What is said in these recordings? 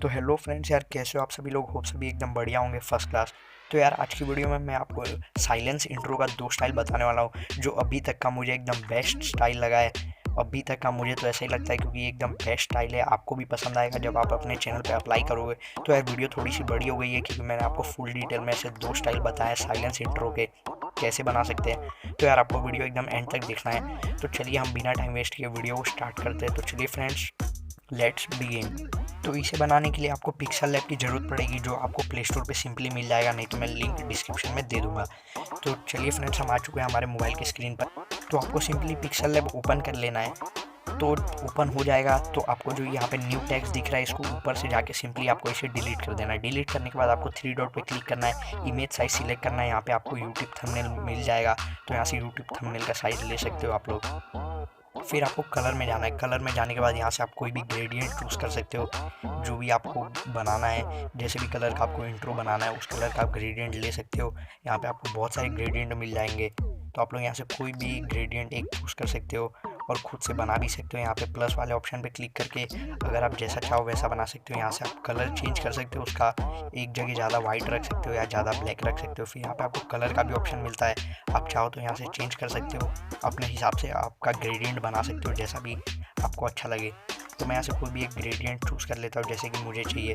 तो hello friends यार, कैसे हो आप सभी लोग? होप सभी एकदम बढ़िया होंगे, फर्स्ट क्लास। तो यार आज की वीडियो में मैं आपको साइलेंस इंट्रो का दो स्टाइल बताने वाला हूँ, जो अभी तक का मुझे एकदम बेस्ट स्टाइल लगा है। अभी तक का मुझे तो ऐसा ही लगता है, क्योंकि ये एकदम बेस्ट स्टाइल है। आपको भी पसंद आएगा जब आप अपने चैनल पे अप्लाई करोगे। तो यार वीडियो थोड़ी सी बड़ी हो गई है, क्योंकि मैंने आपको फुल डिटेल में ऐसे दो स्टाइल बताया साइलेंस इंट्रो के कैसे बना सकते हैं। तो यार आपको वीडियो एकदम एंड तक देखना है। तो चलिए हम बिना टाइम वेस्ट किए वीडियो को स्टार्ट करते हैं। तो चलिए फ्रेंड्स, लेट्स बिगिन। तो इसे बनाने के लिए आपको पिक्सल लैब की ज़रूरत पड़ेगी, जो आपको प्ले स्टोर पे सिंपली मिल जाएगा, नहीं तो मैं लिंक डिस्क्रिप्शन में दे दूंगा। तो चलिए फ्रेंड्स, हम आ चुके हैं हमारे मोबाइल की स्क्रीन पर। तो आपको सिंपली पिक्सल लैब ओपन कर लेना है। तो ओपन हो जाएगा तो आपको जो यहाँ पे न्यू टेक्स्ट दिख रहा है, इसको ऊपर से जाके सिंपली आपको इसे डिलीट कर देना है। डिलीट करने के बाद आपको थ्री डॉट पे क्लिक करना है, इमेज साइज सिलेक्ट करना है। यहाँ पे आपको यूट्यूब थंबनेल मिल जाएगा, तो यहाँ से यूट्यूब थंबनेल का साइज ले सकते हो आप लोग। फिर आपको कलर में जाना है। कलर में जाने के बाद यहाँ से आप कोई भी ग्रेडियंट चूज़ कर सकते हो, जो भी आपको बनाना है। जैसे भी कलर का आपको इंट्रो बनाना है, उस कलर का आप ग्रेडियंट ले सकते हो। यहाँ पे आपको बहुत सारे ग्रेडियंट मिल जाएंगे, तो आप लोग यहाँ से कोई भी ग्रेडियंट एक चूज़ कर सकते हो और ख़ुद से बना भी सकते हो। यहाँ पे प्लस वाले ऑप्शन पे क्लिक करके अगर आप जैसा चाहो वैसा बना सकते हो। यहाँ से आप कलर चेंज कर सकते हो, उसका एक जगह ज़्यादा वाइट रख सकते हो या ज़्यादा ब्लैक रख सकते हो। फिर यहाँ पे आपको कलर का भी ऑप्शन मिलता है, आप चाहो तो यहाँ से चेंज कर सकते हो। अपने हिसाब से आपका ग्रेडियंट बना सकते हो, जैसा भी आपको अच्छा लगे। तो मैं यहाँ से कोई भी एक ग्रेडियंट चूज़ कर लेता हूँ, जैसे कि मुझे चाहिए।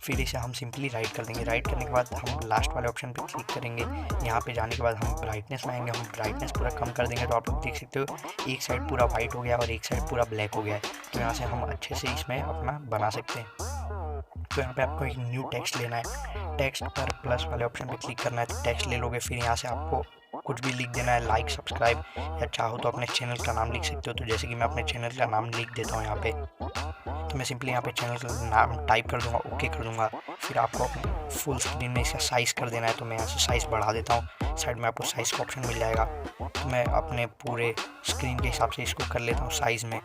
फिर इसे हम सिंपली राइट कर देंगे। राइट करने के बाद हम लास्ट वाले ऑप्शन पे क्लिक करेंगे। यहाँ पे जाने के बाद हम ब्राइटनेस में आएंगे, हम ब्राइटनेस पूरा कम कर देंगे। तो आप लोग देख सकते हो एक साइड पूरा वाइट हो गया और एक साइड पूरा ब्लैक हो गया है। तो यहाँ से हम अच्छे से इसमें अपना बना सकते हैं। तो यहाँ पे आपको एक न्यू टेक्स्ट लेना है। टेक्स्ट पर प्लस वाले ऑप्शन पे क्लिक करना है, तो टेक्स्ट ले लोगे। फिर यहाँ से आपको कुछ भी लिख देना है, लाइक, सब्सक्राइब, या चाहो तो अपने चैनल का नाम लिख सकते हो। तो जैसे कि मैं अपने चैनल का नाम लिख देता हूँ यहाँ पे। तो मैं सिंपली यहाँ पे चैनल का नाम टाइप कर दूंगा, ओके कर दूंगा। फिर आपको अपने फुल स्क्रीन में इसका साइज़ कर देना है। तो मैं यहाँ से साइज़ बढ़ा देता हूँ। साइड में आपको साइज़ का ऑप्शन मिल जाएगा, तो मैं अपने पूरे स्क्रीन के हिसाब से इसको कर लेता हूँ साइज़ में।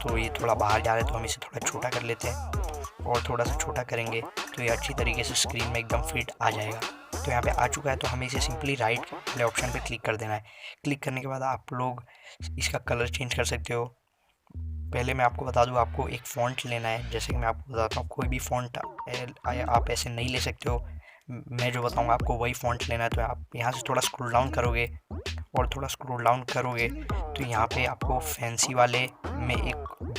तो ये थोड़ा बाहर जा रहा है, तो हम इसे थोड़ा छोटा कर लेते हैं, और थोड़ा सा छोटा करेंगे तो ये अच्छी तरीके से स्क्रीन में एकदम फिट आ जाएगा। तो यहाँ पे आ चुका है, तो हमें इसे सिंपली राइट वाले ऑप्शन पे क्लिक कर देना है। क्लिक करने के बाद आप लोग इसका कलर चेंज कर सकते हो। पहले मैं आपको बता दूँ, आपको एक फ़ॉन्ट लेना है। जैसे कि मैं आपको बताता हूँ, कोई भी फ़ॉन्ट आप ऐसे नहीं ले सकते हो। मैं जो बताऊँगा आपको वही फ़ॉन्ट लेना है। तो आप यहाँ से थोड़ा स्क्रॉल डाउन करोगे, और थोड़ा स्क्रॉल डाउन करोगे तो यहाँ पे आपको फैंसी वाले में एक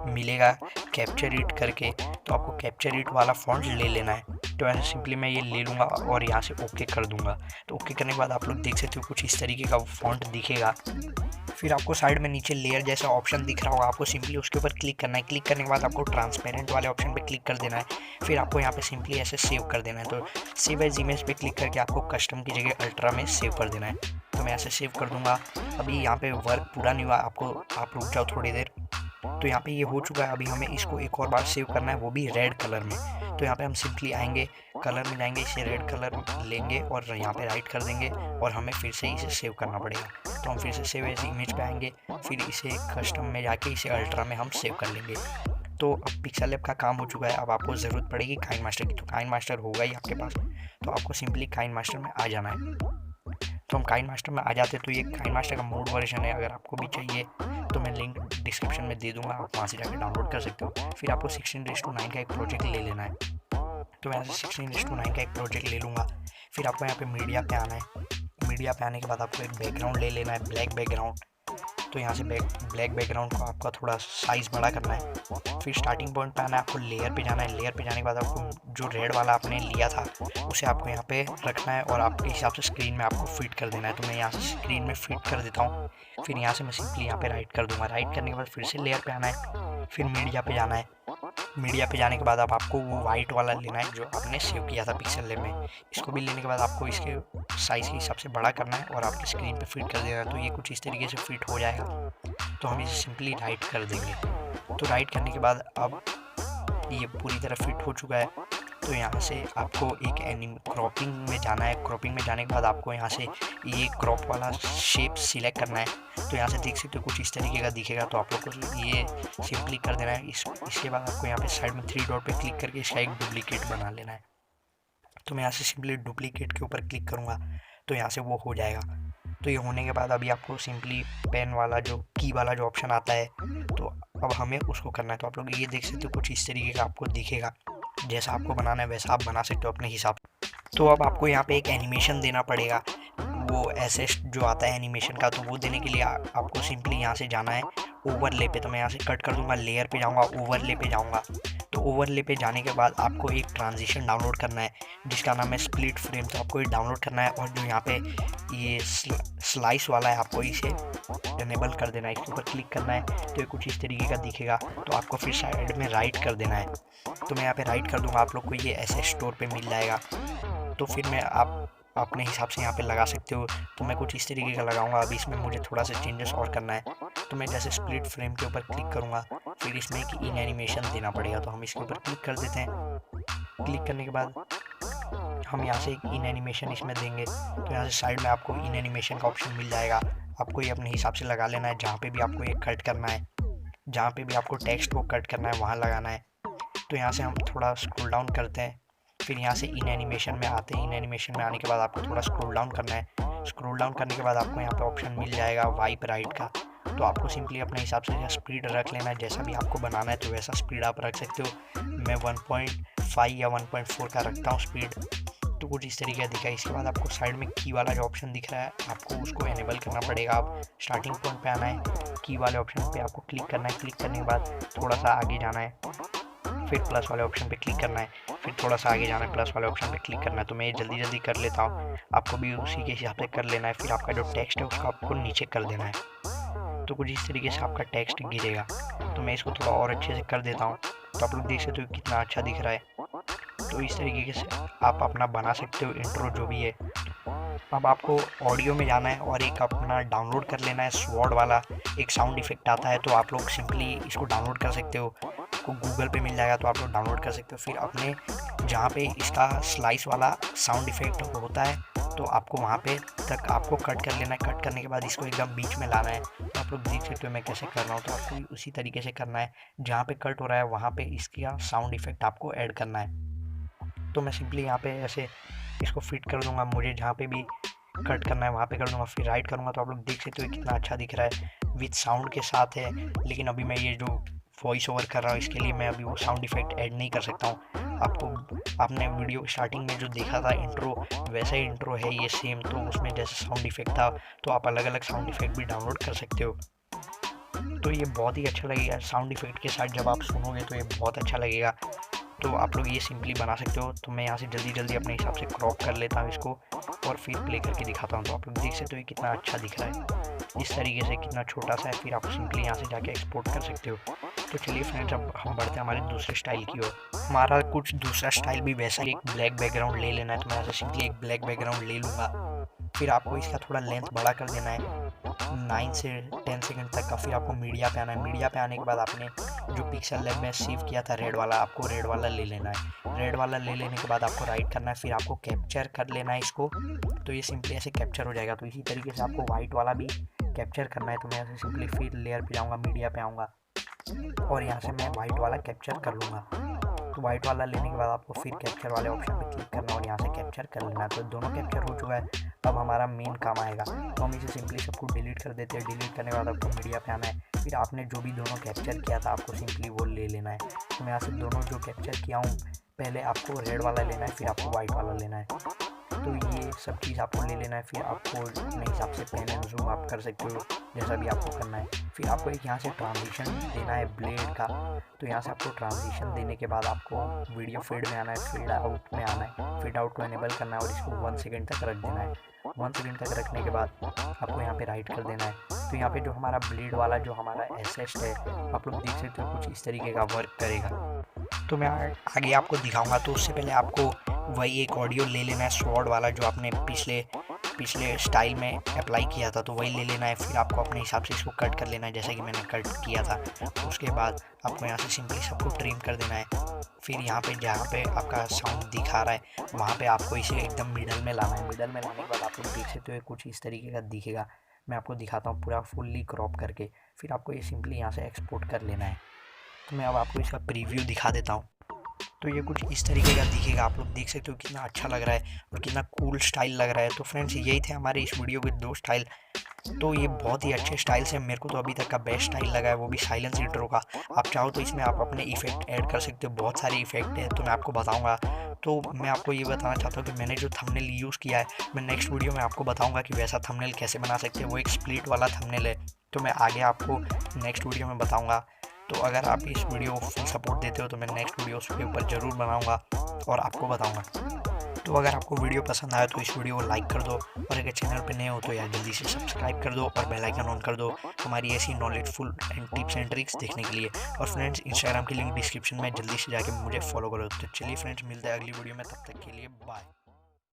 मिलेगा कैप्चर इट करके। तो आपको कैप्चर इट वाला फ़ॉन्ट ले लेना है। तो ऐसे सिंपली मैं ये ले लूँगा और यहाँ से ओके कर दूँगा। तो ओके करने के बाद आप लोग देख सकते हो कुछ इस तरीके का फ़ॉन्ट दिखेगा। फिर आपको साइड में नीचे लेयर जैसा ऑप्शन दिख रहा होगा, आपको सिंपली उसके ऊपर क्लिक करना है। क्लिक करने के बाद आपको ट्रांसपेरेंट वाले ऑप्शन पे क्लिक कर देना है। फिर आपको यहाँ पे सिंपली ऐसे सेव कर देना है। तो सेव एज इमेज पे क्लिक करके आपको कस्टम की जगह अल्ट्रा में सेव कर देना है। तो मैं ऐसे सेव कर दूँगा। अभी यहाँ पे वर्क पूरा नहीं हुआ, आप रुक जाओ थोड़ी देर। तो यहाँ पे ये हो चुका है। अभी हमें इसको एक और बार सेव करना है, वो भी रेड कलर में। तो यहाँ पे हम सिंपली आएंगे, कलर में जाएंगे, इसे रेड कलर लेंगे और यहाँ पे राइट कर देंगे, और हमें फिर से इसे सेव करना पड़ेगा। तो हम फिर से सेव एज इमेज पे आएंगे, फिर इसे कस्टम में जाके इसे अल्ट्रा में हम सेव कर लेंगे। तो अब पिक्सल लैब का काम हो चुका है। अब आपको ज़रूरत पड़ेगी काइन मास्टर की। तो काइन मास्टर होगा ही आपके पास, तो आपको सिंपली काइन मास्टर में आ जाना है। तो हम काइन मास्टर में आ जाते हैं। तो ये काइन मास्टर का मोड वर्जन है, अगर आपको भी चाहिए तो मैं लिंक डिस्क्रिप्शन में दे दूंगा, आप वहाँ से जाकर डाउनलोड कर सकते हो। फिर आपको 16:9 का एक प्रोजेक्ट ले लेना है। तो मैं 16:9 का एक प्रोजेक्ट ले लूँगा। फिर आपको यहाँ पे मीडिया पे आना है। मीडिया पे आने के बाद आपको एक बैकग्राउंड ले लेना है, ब्लैक बैकग्राउंड। तो यहाँ से ब्लैक बैकग्राउंड को आपका थोड़ा साइज़ बड़ा करना है। फिर स्टार्टिंग पॉइंट पे आना है, आपको लेयर पे जाना है। लेयर पे जाने के बाद आपको जो रेड वाला आपने लिया था उसे आपको यहाँ पे रखना है, और आपके हिसाब से स्क्रीन में आपको फिट कर देना है। तो मैं यहाँ से स्क्रीन में फिट कर देता हूँ। फिर यहाँ से मैं सिंपली यहाँ पे राइट कर दूँगा। राइट करने के बाद फिर से लेयर पे आना है, फिर मीडिया पे जाना है। मीडिया पे जाने के बाद अब आपको वो वाइट वाला लेना है जो आपने सेव किया था पिक्सल लैब में। इसको भी लेने के बाद आपको इसके साइज़ के हिसाब से बड़ा करना है और आपकी स्क्रीन पे फिट कर देना है। तो ये कुछ इस तरीके से फिट हो जाएगा। तो हम इसे सिंपली राइट कर देंगे। तो राइट करने के बाद अब ये पूरी तरह फिट हो चुका है। तो यहाँ से आपको एक क्रॉपिंग में जाना है। क्रॉपिंग में जाने के बाद आपको यहाँ से ये क्रॉप वाला शेप सिलेक्ट करना है। तो यहाँ से देख सकते हो कुछ इस तरीके का दिखेगा। तो आप लोग को ये सिंपली कर देना है। इसके बाद आपको यहाँ पे साइड में थ्री डॉट पे क्लिक करके इसका एक डुप्लीकेट बना लेना है। तो मैं यहाँ से सिंपली डुप्लीकेट के ऊपर क्लिक करूँगा, तो यहाँ से वो हो जाएगा। तो ये होने के बाद अभी आपको सिंपली पेन वाला जो की वाला जो ऑप्शन आता है, तो अब हमें उसको करना है। तो आप लोग ये देख सकते हो कुछ इस तरीके का आपको दिखेगा। जैसा आपको बनाना है वैसा आप बना सकते हो अपने हिसाब से। तो अब आपको यहाँ पे एक एनिमेशन देना पड़ेगा, वो ऐसे जो आता है एनिमेशन का, तो वो देने के लिए आपको सिंपली यहाँ से जाना है ओवरले पे। तो मैं यहाँ से कट कर दूंगा, लेयर पे जाऊँगा, ओवरले पे जाऊँगा। तो ओवरले पे जाने के बाद आपको एक ट्रांजिशन डाउनलोड करना है जिसका नाम है स्प्लिट फ्रेम। तो आपको ये डाउनलोड करना है और जो यहाँ पे ये स्लाइस वाला है आपको इसे इनेबल कर देना है, इसके ऊपर क्लिक करना है। तो ये कुछ इस तरीके का दिखेगा। तो आपको फिर साइड में राइट कर देना है। तो मैं यहाँ पे राइट कर दूंगा, आप लोग को ये ऐसे स्टोर पे मिल जाएगा। तो फिर मैं आप अपने हिसाब से यहाँ पे लगा सकते हो। तो मैं कुछ इस तरीके का लगाऊंगा। अभी इसमें मुझे थोड़ा सा चेंजेस और करना है। तो मैं जैसे स्प्लिट फ्रेम के ऊपर क्लिक करूँगा, फिर इसमें एक इन एनिमेशन देना पड़ेगा। तो हम इसके ऊपर क्लिक कर देते हैं। क्लिक करने के बाद हम यहाँ से एक इन एनिमेशन इसमें देंगे। तो यहाँ से साइड में आपको इन एनिमेशन का ऑप्शन मिल जाएगा। आपको ये अपने हिसाब से लगा लेना है। जहाँ पे भी आपको ये कट करना है, जहाँ पे भी आपको टेक्स्ट को कट करना है वहाँ लगाना है। तो यहाँ से हम थोड़ा स्क्रॉल डाउन करते हैं, फिर यहाँ से इन एनिमेशन में आते हैं। इन एनिमेशन में आने के बाद आपको थोड़ा स्क्रॉल डाउन करना है। स्क्रॉल डाउन करने के बाद आपको यहाँ पे ऑप्शन मिल जाएगा वाइप राइट का। तो आपको सिंपली अपने हिसाब से स्पीड रख लेना है, जैसा भी आपको बनाना है तो वैसा स्पीड आप रख सकते हो। मैं 1.5 या 1.4 का रखता हूँ स्पीड। तो कुछ इस तरीके का दिखा है। इसके बाद आपको साइड में की वाला जो ऑप्शन दिख रहा है आपको उसको इनेबल करना पड़ेगा। आप स्टार्टिंग पॉइंट पे आना है, की वाले ऑप्शन पे आपको क्लिक करना है। क्लिक करने के बाद थोड़ा सा आगे जाना है, फिर प्लस वाले ऑप्शन पे क्लिक करना है, फिर थोड़ा सा आगे जाना है, प्लस वाले ऑप्शन पे क्लिक करना है। तो मैं ये जल्दी जल्दी कर लेता हूँ, आपको भी उसी के हिसाब से कर लेना है। फिर आपका जो टेक्स्ट है उसको आपको नीचे कर देना है। तो कुछ इस तरीके से आपका टेक्स्ट गिरेगा। तो मैं इसको थोड़ा और अच्छे से कर देता हूँ। तो आप लोग देख सकते हो कितना अच्छा दिख रहा है। तो इस तरीके से आप अपना बना सकते हो इंट्रो जो भी है। अब आपको ऑडियो में जाना है और एक अपना डाउनलोड कर लेना है स्वॉर्ड वाला, एक साउंड इफेक्ट आता है। तो आप लोग सिंपली इसको डाउनलोड कर सकते हो, आपको गूगल पे मिल जाएगा। तो आप लोग डाउनलोड कर सकते हो। फिर अपने जहाँ पे इसका स्लाइस वाला साउंड इफेक्ट होता है तो आपको वहाँ पे तक आपको कट कर लेना है। कट करने के बाद इसको एकदम बीच में लाना है। तो आप लोग देख सकते हो मैं कैसे कर रहा हूँ। तो आपको उसी तरीके से करना है, जहाँ पे कट हो रहा है वहाँ पे इसका साउंड इफेक्ट आपको ऐड करना है। तो मैं सिंपली यहाँ पे ऐसे इसको फिट कर दूंगा, मुझे जहाँ पे भी कट करना है वहाँ पे कर दूंगा। फिर राइट करूँगा तो आप लोग देख सकते हो कितना अच्छा दिख रहा है, विथ साउंड के साथ है। लेकिन अभी मैं ये जो वॉइस ओवर कर रहा हूँ इसके लिए मैं अभी वो साउंड इफेक्ट ऐड नहीं कर सकता हूँ। आपने वीडियो स्टार्टिंग में जो देखा था इंट्रो, वैसा ही इंट्रो है ये सेम। तो उसमें जैसे साउंड इफेक्ट था तो आप अलग अलग साउंड इफेक्ट भी डाउनलोड कर सकते हो। तो ये बहुत ही अच्छा लगेगा साउंड इफेक्ट के साथ, जब आप सुनोगे तो ये बहुत अच्छा लगेगा। तो आप लोग ये सिंपली बना सकते हो। तो मैं यहाँ से जल्दी जल्दी अपने हिसाब से क्रॉप कर लेता हूँ इसको और फिर प्ले करके दिखाता हूँ। तो आप लोग देख सकते हो ये कितना अच्छा दिख रहा है, इस तरीके से कितना छोटा सा है। फिर आप सिंपली यहाँ से जाके एक्सपोर्ट कर सकते हो। तो चलिए फ्रेंड्स, अब हम बढ़ते हैं हमारे दूसरे स्टाइल की ओर। हमारा कुछ दूसरा स्टाइल भी वैसा ही, एक ब्लैक बैकग्राउंड ले लेना है। तो मैं यहाँ से सिंपली एक ब्लैक बैकग्राउंड ले लूँगा। फिर आपको इसका थोड़ा लेंथ बड़ा कर देना है 9 से 10 सेकंड तक का। फिर आपको मीडिया पे आना है। मीडिया पे आने के बाद आपने जो पिक्सल लैब में सेव किया था रेड वाला, आपको रेड वाला ले लेना है। रेड वाला ले लेने के बाद आपको राइट करना है, फिर आपको कैप्चर कर लेना है इसको। तो ये सिंपली ऐसे कैप्चर हो जाएगा। तो इसी तरीके से आपको वाइट वाला भी कैप्चर करना है। तो मैं ऐसे सिंपली फिर लेयर पे जाऊँगा, मीडिया पे आऊँगा और यहाँ से मैं वाइट वाला कैप्चर कर लूँगा। तो वाइट वाला लेने के बाद आपको फिर कैप्चर वाले ऑप्शन पे क्लिक करना और यहाँ से कैप्चर कर लेना। तो दोनों कैप्चर हो चुका है। अब हमारा मेन काम आएगा। तो हम इसे सिंपली सबको डिलीट कर देते हैं। डिलीट करने के बाद आपको मीडिया पे आना है। फिर आपने जो भी दोनों कैप्चर किया था आपको सिंपली वो ले लेना है। तो मैं यहाँ से दोनों जो कैप्चर किया हूँ, पहले आपको रेड वाला लेना है, फिर आपको वाइट वाला लेना है। तो ये सब चीज़ आपको ले लेना है। फिर आपको अपने हिसाब से पेन एंड जूम आप कर सकते हो, जैसा भी आपको करना है। फिर आपको एक यहाँ से ट्रांजिशन देना है ब्लेड का। तो यहाँ से आपको ट्रांजिशन देने के बाद आपको वीडियो फेड में आना है, फेड आउट में आना है। फेड आउट को इनेबल करना है और इसको 1 सेकेंड तक रख देना है। 1 सेकेंड तक रखने के बाद आपको यहाँ पे राइट कर देना है। तो यहाँ पे जो हमारा ब्लेड वाला जो हमारा एसेट है, आप लोग देख सकते हो कुछ इस तरीके का वर्क करेगा। तो मैं आगे आपको दिखाऊंगा। तो उससे पहले आपको वही एक ऑडियो ले लेना है स्वॉर्ड वाला, जो आपने पिछले स्टाइल में अप्लाई किया था। तो वही ले लेना है। फिर आपको अपने हिसाब से इसको कट कर लेना है, जैसा कि मैंने कट किया था। उसके बाद आपको यहाँ से सिंपली सबको ट्रिम कर देना है। फिर यहाँ पे जहाँ पे आपका साउंड दिखा रहा है वहाँ पे आपको इसे एकदम मिडल में लाना है। मिडल में लाने के बाद आप लोग देख सकते हो कुछ इस तरीके का दिखेगा। मैं आपको दिखाता हूँ पूरा फुल्ली क्रॉप करके। फिर आपको ये सिंपली यहाँ से एक्सपोर्ट कर लेना है। तो मैं अब आपको इसका प्रीव्यू दिखा देता हूँ। तो ये कुछ इस तरीके का दिखेगा, आप लोग देख सकते हो कितना अच्छा लग रहा है और कितना कूल स्टाइल लग रहा है। तो फ्रेंड्स यही थे हमारे इस वीडियो के 2 स्टाइल। तो ये बहुत ही अच्छे स्टाइल से मेरे को तो अभी तक का बेस्ट स्टाइल लगा है, वो भी साइलेंस इंट्रो का। आप चाहो तो इसमें आप अपने इफेक्ट ऐड कर सकते हो, बहुत सारे इफेक्ट हैं तो मैं आपको बताऊंगा। तो मैं आपको ये बताना चाहता हूँ कि मैंने जो थंबनेल यूज़ किया है, मैं नेक्स्ट वीडियो में आपको बताऊंगा कि वैसा थंबनेल कैसे बना सकते हैं। वो एक स्प्लिट वाला थंबनेल है, तो मैं आगे आपको नेक्स्ट वीडियो में बताऊंगा। तो अगर आप इस वीडियो को फुल सपोर्ट देते हो तो मैं नेक्स्ट वीडियो उसके ऊपर ज़रूर बनाऊंगा और आपको बताऊंगा। तो अगर आपको वीडियो पसंद आया तो इस वीडियो को लाइक कर दो, और अगर चैनल पे नए हो तो यार जल्दी से सब्सक्राइब कर दो और बेल आइकन ऑन कर दो हमारी ऐसी knowledgeful and tips and tricks देखने के लिए। और फ्रेंड्स इंस्टाग्राम की लिंक डिस्क्रिप्शन में, जल्दी से जाके मुझे फॉलो करो। तो चलिए फ्रेंड्स मिलते हैं अगली वीडियो में, तब तक के लिए बाय।